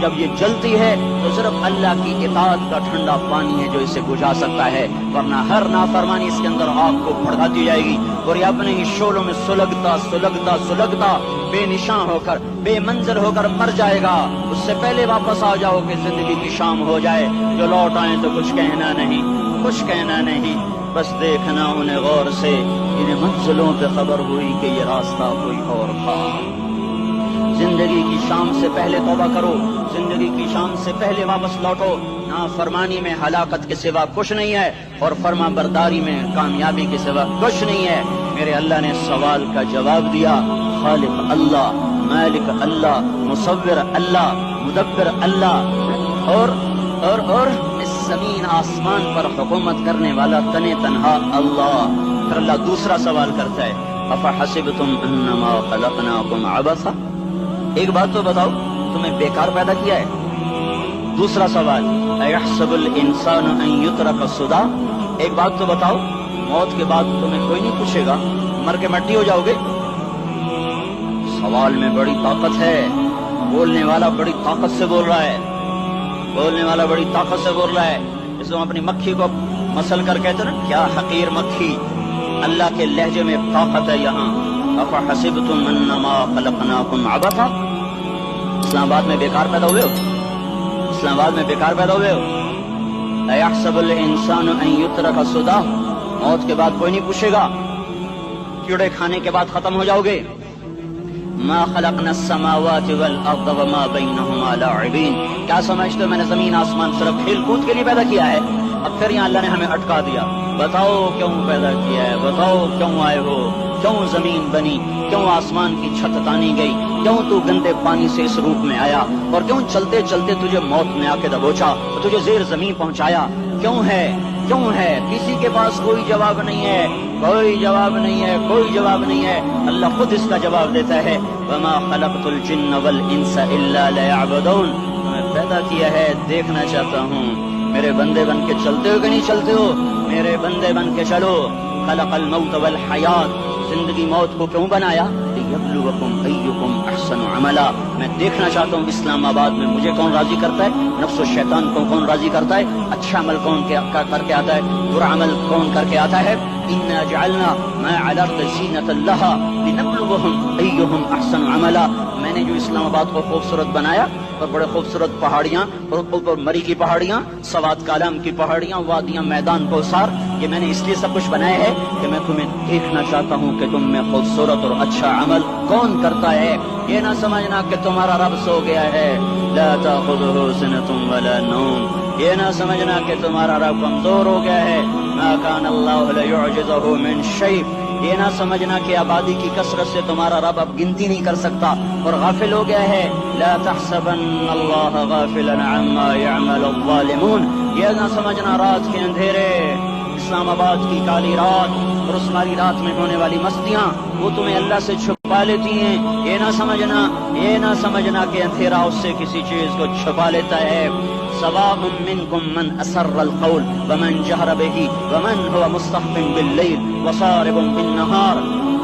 جب یہ جلتی ہے تو صرف اللہ کی اطاعت کا ٹھنڈا پانی ہے جو اسے بجھا سکتا ہے، ورنہ ہر نافرمانی اس کے اندر آگ کو بھڑکاتی جائے گی اور یہ اپنے ہی شعلوں میں سلگتا بے نشان ہو کر بے منظر ہو کر مر جائے گا۔ اس سے پہلے واپس آ جاؤ کہ زندگی کی شام ہو جائے، جو لوٹ آئیں تو کچھ کہنا نہیں، بس دیکھنا انہیں غور سے، انہیں منزلوں پہ خبر ہوئی کہ یہ راستہ کوئی اور تھا۔ زندگی کی شام سے پہلے توبہ کرو، زندگی کی شام سے پہلے واپس لوٹو۔ نافرمانی میں ہلاکت کے سوا کچھ نہیں ہے اور فرما برداری میں کامیابی کے سوا کچھ نہیں ہے۔ میرے اللہ نے سوال کا جواب دیا، خالق اللہ، مالک اللہ، مصور اللہ، مدبر اللہ اور اس زمین آسمان پر حکومت کرنے والا تنہا اللہ۔ پھر اللہ دوسرا سوال کرتا ہے، افحسبتم انما خلقناکم عبثا، ایک بات تو بتاؤ تمہیں بیکار پیدا کیا ہے؟ دوسرا سوال، ایحسب الانسان ان یترک سدی، ایک بات تو بتاؤ موت کے بعد تمہیں کوئی نہیں پوچھے گا، مر کے مٹی ہو جاؤ گے؟ سوال میں بڑی طاقت ہے، بولنے والا بڑی طاقت سے بول رہا ہے، اس کو اپنی مکھی کو مسل کر کہتے نا، کیا حقیر مکھی، اللہ کے لہجے میں طاقت ہے یہاں۔ افحسبتم انما خلقناکم عبثا، اسلام آباد میں بیکار پیدا ہوئے ہو؟ ایحسب الانسان ان یترک سدی، موت کے بعد کوئی نہیں پوچھے گا، کیڑے کھانے کے بعد ختم ہو جاؤ گے؟ ما خلقنا السماوات والارض وما بینہما لاعبین، کیا سمجھتے ہو میں نے زمین آسمان صرف کھیل کود کے لیے پیدا کیا ہے؟ اب پھر یہاں اللہ نے ہمیں اٹکا دیا، بتاؤ کیوں پیدا کیا ہے، بتاؤ کیوں آئے ہو، کیوں زمین بنی، کیوں آسمان کی چھت تانی گئی، کیوں تو گندے پانی سے اس روپ میں آیا، اور کیوں چلتے چلتے تجھے موت نے آ کے دبوچا اور تجھے زیر زمین پہنچایا، کیوں ہے؟ کسی کے پاس کوئی جواب نہیں ہے، اللہ خود اس کا جواب دیتا ہے، وما خلقت الجن والانس الا لیعبدون، تمہیں پیدا کیا ہے دیکھنا چاہتا ہوں میرے بندے بن کے چلتے ہو کہ نہیں چلتے ہو، میرے بندے بن کے چلو۔ خلق الموت والحیات، زندگی موت کو کیوں بنایا؟ لیبلوکم ایکم احسن عملا، میں دیکھنا چاہتا ہوں اسلام آباد میں مجھے کون راضی کرتا ہے، نفس و شیطان کو کون راضی کرتا ہے، اچھا عمل کون کر کے آتا ہے، برا عمل کون کر کے آتا ہے۔ انا جعلنا ما علی الارض زینۃ لہا لنبلوہم ایہم احسن عملا، میں نے جو اسلام آباد کو خوبصورت بنایا اور بڑے خوبصورت پہاڑیاں اور اوپر مری کی پہاڑیاں، سوات کالام کی پہاڑیاں، وادیاں، میدان کوثر، یہ میں نے اس لیے سب کچھ بنایا ہے کہ میں تمہیں دیکھنا چاہتا ہوں کہ تم میں خوبصورت اور اچھا عمل کون کرتا ہے۔ یہ نہ سمجھنا کہ تمہارا رب سو گیا ہے، لا تأخذہ سنۃ ولا نوم، یہ نہ سمجھنا کہ تمہارا رب کمزور ہو گیا ہے، ما کان اللہ لیعجزہ من شیء، یہ نہ سمجھنا کہ آبادی کی کثرت سے تمہارا رب اب گنتی نہیں کر سکتا اور غافل ہو گیا ہے۔ لا تحسبن اللہ غافلا عما يعمل الظالمون، یہ نہ سمجھنا رات کے اندھیرے، اسلام آباد کی کالی رات اور اس کالی رات میں ہونے والی مستیاں وہ تمہیں اللہ سے چھپا لیتی ہیں، یہ نہ سمجھنا کہ اندھیرا اس سے کسی چیز کو چھپا لیتا ہے۔ سواء منکم من اسر القول ومن جہر بہ ومن هو مستخف باللیل وصارب بالنہار،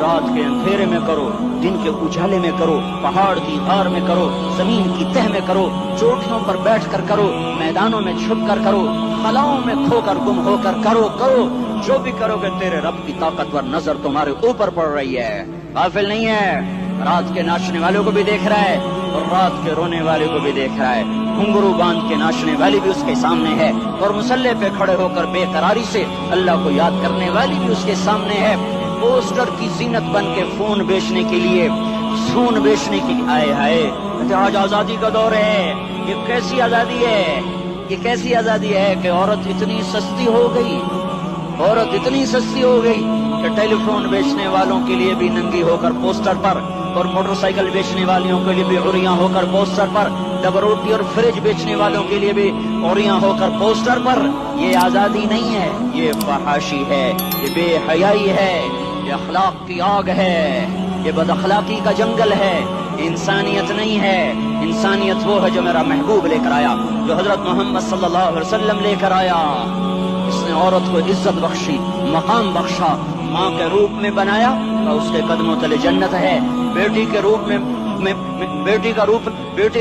رات کے اندھیرے میں کرو، دن کے اجالے میں کرو، پہاڑ کی غار میں کرو، زمین کی تہ میں کرو، چوٹیوں پر بیٹھ کر کرو، میدانوں میں چھپ کر کرو، خلاؤں میں کھو کر گم ہو کر کرو، جو بھی کرو گے تیرے رب کی طاقتور نظر تمہارے اوپر پڑ رہی ہے، غافل نہیں ہے، رات کے ناچنے والوں کو بھی دیکھ رہا ہے اور رات کے رونے والے کو بھی دیکھ رہا ہے، گھنگرو باندھ کے ناچنے والی بھی اس کے سامنے ہے اور مسلح پہ کھڑے ہو کر بے قراری سے اللہ کو یاد کرنے والی بھی اس کے سامنے ہے۔ پوسٹر کی زینت بن کے فون بیچنے کے لیے آئے ہائے، آج آزادی کا دور ہے، یہ کیسی آزادی ہے کہ عورت اتنی سستی ہو گئی کہ ٹیلی فون بیچنے والوں کے لیے بھی ننگی ہو کر پوسٹر پر اور موٹر سائیکل بیچنے والوں کے لیے بھی عریاں ہو کر پوسٹر پر، ڈبل روٹی اور فریج بیچنے والوں کے لیے بھی عریاں ہو کر پوسٹر پر۔ یہ آزادی نہیں ہے، یہ فحاشی ہے، یہ بے حیائی ہے، یہ اخلاق کی آگ ہے، یہ بد اخلاقی کا جنگل ہے، انسانیت نہیں ہے۔ انسانیت وہ ہے جو میرا محبوب لے کر آیا، جو حضرت محمد صلی اللہ علیہ وسلم لے کر آیا۔ اس نے عورت کو عزت بخشی، مقام بخشا، ماں کے روپ میں بنایا اور اس کے قدموں تلے جنت ہے، بیٹی کے روپ میں بیٹے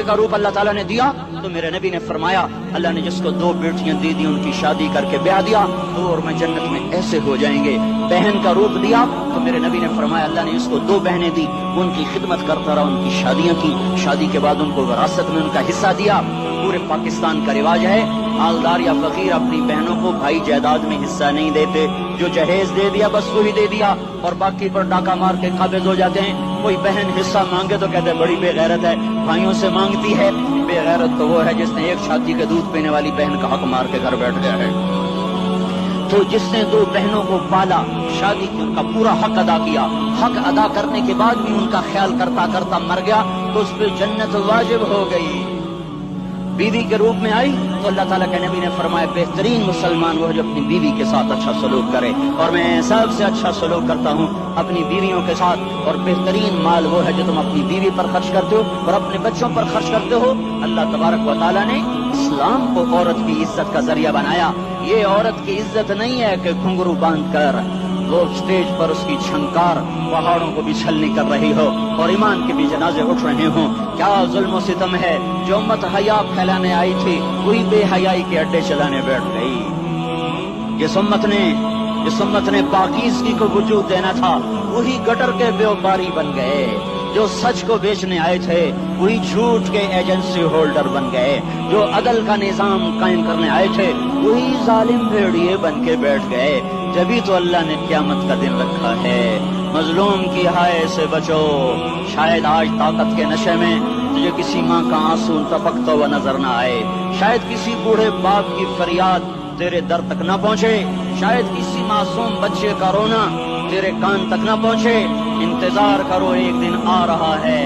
کا روپ اللہ تعالیٰ نے دیا تو میرے نبی نے فرمایا اللہ نے جس کو 2 بیٹیاں دی دی ان کی شادی کر کے بیاہ دیا تو اور میں جنت میں ایسے ہو جائیں گے. بہن کا روپ دیا تو میرے نبی نے فرمایا اللہ نے جس کو 2 بہنیں دی ان کی خدمت کرتا رہا, ان کی شادیاں کی, شادی کے بعد ان کو وراثت میں ان کا حصہ دیا. پورے پاکستان کا رواج ہے مالدار یا فقیر اپنی بہنوں کو بھائی جائیداد میں حصہ نہیں دیتے, جو جہیز دے دیا بس وہی دے دیا اور باقی پر ڈاکہ مار کے قابض ہو جاتے ہیں. کوئی بہن حصہ مانگے تو کہتے ہیں بڑی بے غیرت ہے, بھائیوں سے مانگتی ہے. بے غیرت تو وہ ہے جس نے ایک چھاتی کے دودھ پینے والی بہن کا حق مار کے گھر بیٹھ گیا ہے. تو جس نے 2 بہنوں کو پالا, شادی کی, ان کا پورا حق ادا کیا, حق ادا کرنے کے بعد بھی ان کا خیال کرتا کرتا مر گیا تو اس پہ جنت واجب ہو گئی. بیوی کے روپ میں آئی تو اللہ تعالیٰ کے نبی نے فرمایا بہترین مسلمان وہ جو اپنی بیوی کے ساتھ اچھا سلوک کرے, اور میں سب سے اچھا سلوک کرتا ہوں اپنی بیویوں کے ساتھ. اور بہترین مال وہ ہے جو تم اپنی بیوی پر خرچ کرتے ہو اور اپنے بچوں پر خرچ کرتے ہو. اللہ تبارک و تعالیٰ نے اسلام کو عورت کی عزت کا ذریعہ بنایا. یہ عورت کی عزت نہیں ہے کہ گھنگرو باندھ کر وہ اسٹیج پر اس کی چھنکار پہاڑوں کو بھی چھلنی کر رہی ہو اور ایمان کے بھی جنازے اٹھ رہے ہوں. کیا ظلم و ستم ہے, جو امت حیا پھیلانے آئی تھی وہی بے حیائی کے اڈے چلانے بیٹھ گئی. جس امت نے پاکیزگی کو وجود دینا تھا وہی گٹر کے بیوپاری بن گئے. جو سچ کو بیچنے آئے تھے وہی جھوٹ کے ایجنسی ہولڈر بن گئے. جو عدل کا نظام قائم کرنے آئے تھے وہی ظالم بھیڑیے بن کے بیٹھ گئے. جبھی تو اللہ نے قیامت کا دن رکھا ہے. مظلوم کی ہائے سے بچو, شاید آج طاقت کے نشے میں تجھے کسی ماں کا آنسو ٹپکتا ہوا نظر نہ آئے, شاید کسی بوڑھے باپ کی فریاد تیرے در تک نہ پہنچے, شاید کسی معصوم بچے کا رونا تیرے کان تک نہ پہنچے. انتظار کرو, ایک دن آ رہا ہے,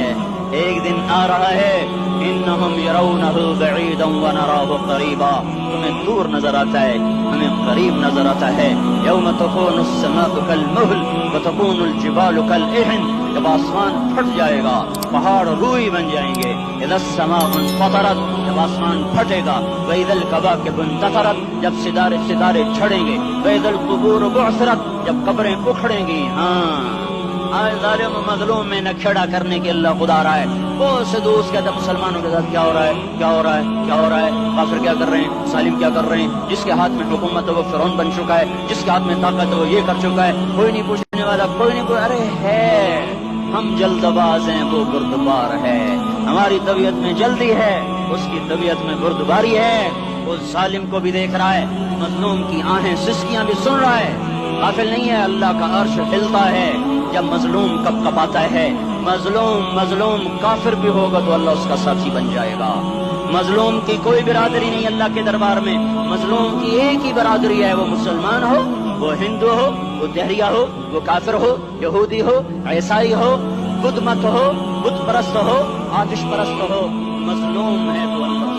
ایک دن آ رہا ہے. انہم یرونہ بعیدا ونراہ قریبا, تمہیں دور نظر آتا ہے ہمیں قریب نظر آتا ہے. یوم تکون السماء کالمہل وتکون الجبال کالعہن, جب آسمان پھٹ جائے گا پہاڑ روئی بن جائیں گے. اذا السماء انفطرت, جب آسمان پھٹے گا. واذا الکواکب انتثرت, جب ستارے چھڑیں گے. واذا القبور بعثرت, جب قبریں اکھڑیں گی. ہاں آج ظالم و مظلوم میں نہ کھڑا کرنے کے اللہ خدا رہا ہے. بہت سے دوست کہتے ہیں مسلمانوں کے ساتھ کیا ہو رہا ہے, کیا ہو رہا ہے, کیا ہو رہا ہے, کافر کیا کر رہے ہیں, ظالم کیا کر رہے ہیں. جس کے ہاتھ میں حکومت ہے وہ فرعون بن چکا ہے, جس کے ہاتھ میں طاقت ہے وہ یہ کر چکا ہے. کوئی نہیں پوچھنے والا, کوئی نہیں. ارے ہے, ہم جلد باز ہیں وہ بردبار ہے. ہماری طبیعت میں جلدی ہے, اس کی طبیعت میں بردباری ہے. وہ ظالم کو بھی دیکھ رہا ہے, مظلوم کی آہیں سسکیاں بھی سن رہا ہے. غافل نہیں ہے, اللہ کا عرش ہلتا ہے جب مظلوم کب کپاتا ہے. مظلوم کافر بھی ہوگا تو اللہ اس کا ساتھی بن جائے گا. مظلوم کی کوئی برادری نہیں اللہ کے دربار میں. مظلوم کی ایک ہی برادری ہے, وہ مسلمان ہو, وہ ہندو ہو, وہ دہریہ ہو, وہ کافر ہو, یہودی ہو, عیسائی ہو, بدھ مت ہو, بت پرست ہو, آتش پرست ہو, مظلوم ہے تو اللہ